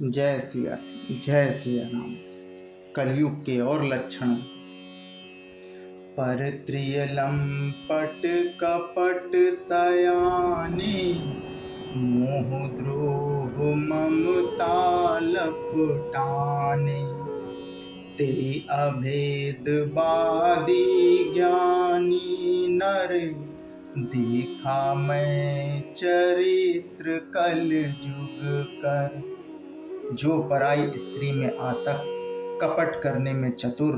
जय सिया जय सिया राम। कलयुग के और लक्षण। पर त्रियलंपट कपट सयाने, मोह द्रोह ममता लपटाने। ते अभेद बादी ज्ञानी नर, देखा मैं चरित्र कल जुग कर। जो पराई स्त्री में आसक्त, कपट करने में चतुर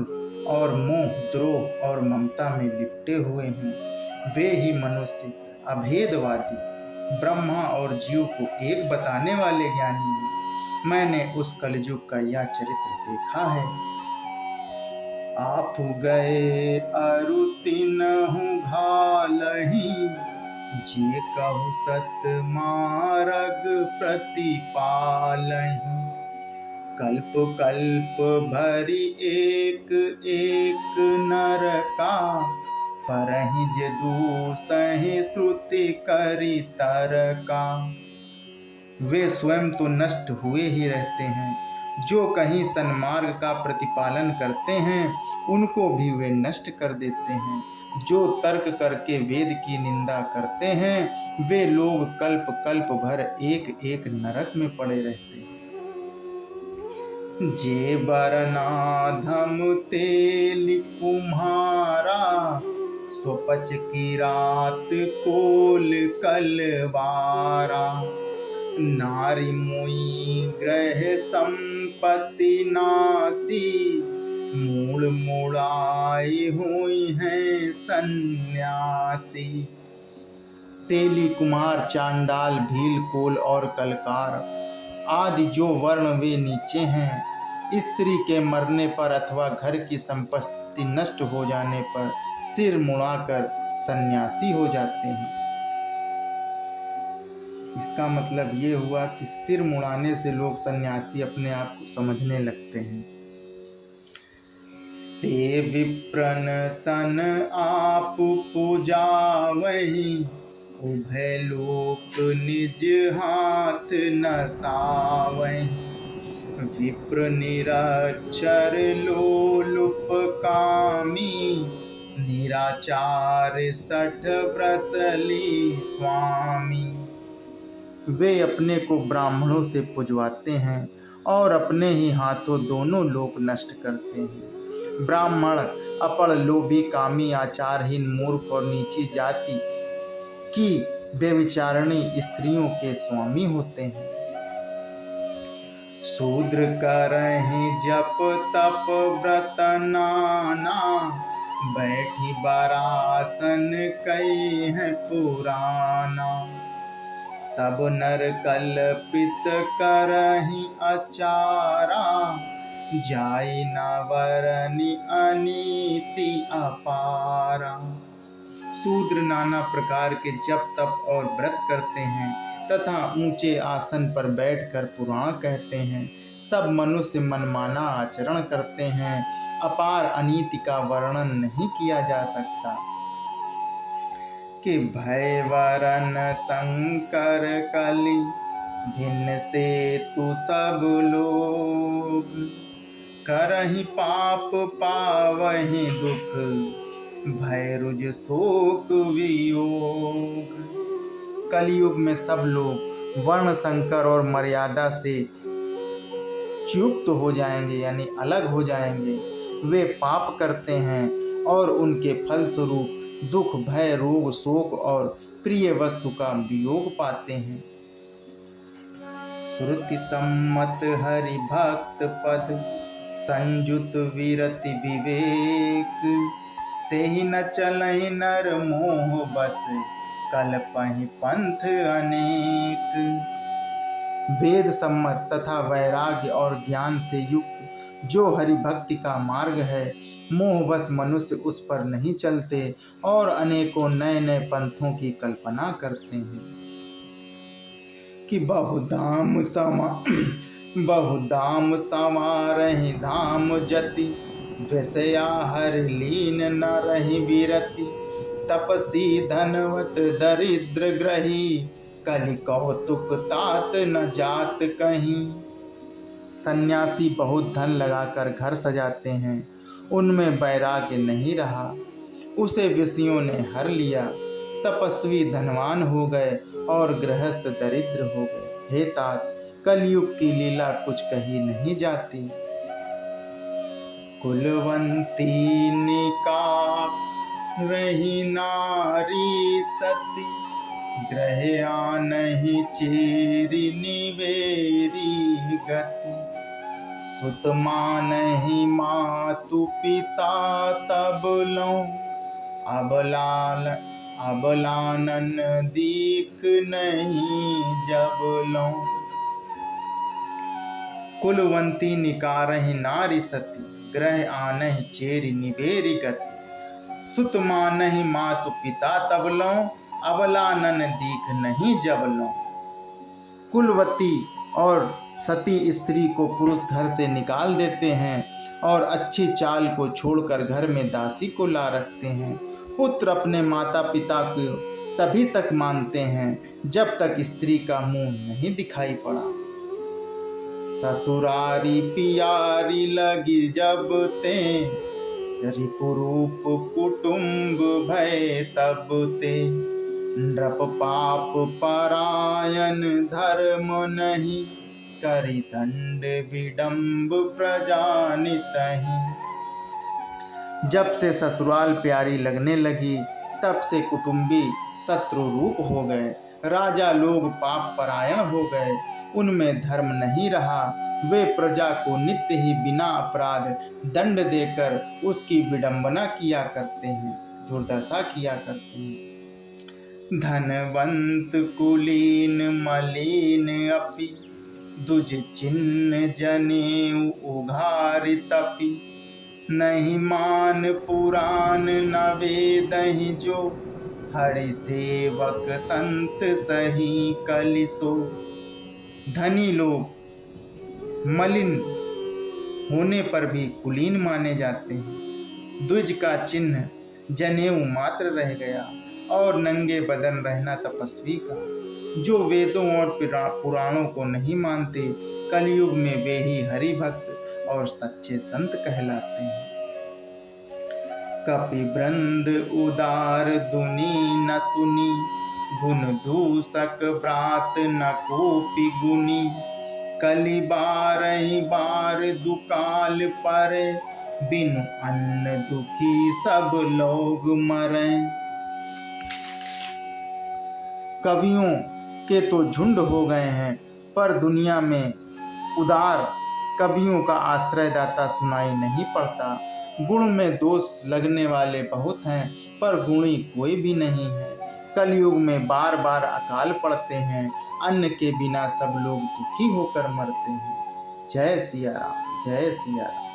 और मोह द्रोह और ममता में लिपटे हुए हैं, वे ही मनुष्य अभेदवादी, ब्रह्मा और जीव को एक बताने वाले ज्ञानी हैं। मैंने उस कलयुग का यह चरित्र देखा है। आप गए अरु तिन्हु घालहि, जे कहु सत मार्ग प्रतिपालहि। कल्प कल्प भरि एक एक नरका, परहि जे दूसहि श्रुति करि तरका। वे स्वयं तो नष्ट हुए ही रहते हैं, जो कहीं सन्मार्ग का प्रतिपालन करते हैं उनको भी वे नष्ट कर देते हैं। जो तर्क करके वेद की निंदा करते हैं वे लोग कल्प कल्प भर एक एक नरक में पड़े रहते हैं। जे बरनाधम तेल कुम्हारा, स्वपच की रात कोल कलवारा। नारी मुई ग्रह संपत्ति नासी, मूल मुड़ाई हुई है सन्यासी। तेली कुमार, चांडाल, भील, कोल और कलकार आदि जो वर्ण वे नीचे हैं, स्त्री के मरने पर अथवा घर की संपत्ति नष्ट हो जाने पर सिर मुड़ाकर सन्यासी हो जाते हैं। इसका मतलब ये हुआ कि सिर मुड़ाने से लोग सन्यासी अपने आप को समझने लगते हैं। ते विप्रन सन आप पूजावहि, उभय लोक निज हाथ नसावहि। विप्र निरक्षर लोलुप कामी, निराचार सठ ब्रसली स्वामी। वे अपने को ब्राह्मणों से पुजवाते हैं और अपने ही हाथों दोनों लोक नष्ट करते हैं। ब्राह्मण अपड़, लोभी, कामी, आचारहीन, मूर्ख और नीची जाति की बेविचारणी स्त्रियों के स्वामी होते हैं। शूद्र करहि जप तप व्रत नाना, बैठी बरासन कई है पुराना। सब नर कल्पित करहि अचारा, जाई न वरनि अनीति अपारा। शूद्र नाना प्रकार के जप तप और व्रत करते हैं तथा ऊंचे आसन पर बैठकर पुराण कहते हैं। सब मनुष्य मनमाना आचरण करते हैं। अपार अनीति का वर्णन नहीं किया जा सकता। कि भय वरन संकर कलि, भिन्न से तु सब लोग। करहि पाप पावहि दुख, भय रुज शोक वियोग। कलयुग में सब लोग वर्ण संकर और मर्यादा से च्युत हो जाएंगे, यानी अलग हो जाएंगे। वे पाप करते हैं और उनके फलस्वरूप दुख, भय, रोग, शोक और प्रिय वस्तु का वियोग पाते हैं। श्रुति सम्मत हरि भक्त पद, संयुत विरति विवेक। तेहि न चलहि नर मोह बस, कल्पहि पंथ अनेक। वेद सम्मत तथा वैराग्य और ज्ञान से युक्त जो हरि भक्ति का मार्ग है, मोहवश मनुष्य उस पर नहीं चलते और अनेकों नए नए पंथों की कल्पना करते हैं। कि बहुधाम संवारहि धाम जति, विषया हर लीन न रहि विरति। तपसी धनवत दरिद्र ग्रही, कलि कौतुक तात न जात कहीं। सन्यासी बहुत धन लगाकर घर सजाते हैं, उनमें वैराग्य नहीं रहा, उसे विषयों ने हर लिया। तपस्वी धनवान हो गए और गृहस्थ दरिद्र हो गए। हे तात, कलयुग की लीला कुछ कही नहीं जाती। कुलवंती निकाप रही नारी सती, ग्रह आनहि चेरि निवेरी गति। सुत मानहि मातु पिता तब लौं, अबलानन दीख नहीं जब लौं। कुलवंती निकारहि नारी सती, ग्रह आनहि चेरि निवेरी गति। सुत मानहि मातु पिता तब लौं, अबलानन दीख नहीं जब लौं। कुलवती और सती स्त्री को पुरुष घर से निकाल देते हैं और अच्छी चाल को छोड़कर घर में दासी को ला रखते हैं। पुत्र अपने माता पिता को तभी तक मानते हैं जब तक स्त्री का मुंह नहीं दिखाई पड़ा। ससुरारी पियारी लगी जब ते, रिपुरूप कुटुंब भय तब ते। नृप पाप परायण धर्म नहीं, करि दंड विडम्ब प्रजा नितहि। जब से ससुराल प्यारी लगने लगी तब से कुटुंबी शत्रु रूप हो गए। राजा लोग पाप परायण हो गए, उनमें धर्म नहीं रहा। वे प्रजा को नित्य ही बिना अपराध दंड देकर उसकी विडंबना किया करते हैं, दुर्दशा किया करते हैं। धनवंत कुलीन मलिन अपि, दुज चिन्ह जनेऊ उघारि तपि। नहीं मान पुराण न वेदहि जो, हरि सेवक संत सही कलिसो। धनी लोग मलिन होने पर भी कुलीन माने जाते हैं। द्विज का चिन्ह जनेऊ मात्र रह गया और नंगे बदन रहना तपस्वी का। जो वेदों और पुराणों को नहीं मानते, कलयुग में वे ही हरि भक्त और सच्चे संत कहलाते हैं। कपि वृंद उदार दुनी न सुनी, गुण दूषक ब्रात न कोपि गुनी। कलि बारहि बार दुकाल परे, बिनु अन्न दुखी सब लोग मरे। कवियों के तो झुंड हो गए हैं, पर दुनिया में उदार कवियों का आश्रयदाता सुनाई नहीं पड़ता। गुण में दोष लगने वाले बहुत हैं, पर गुणी कोई भी नहीं है। कलयुग में बार बार अकाल पड़ते हैं, अन्न के बिना सब लोग दुखी होकर मरते हैं। जय सिया राम, जय सिया राम।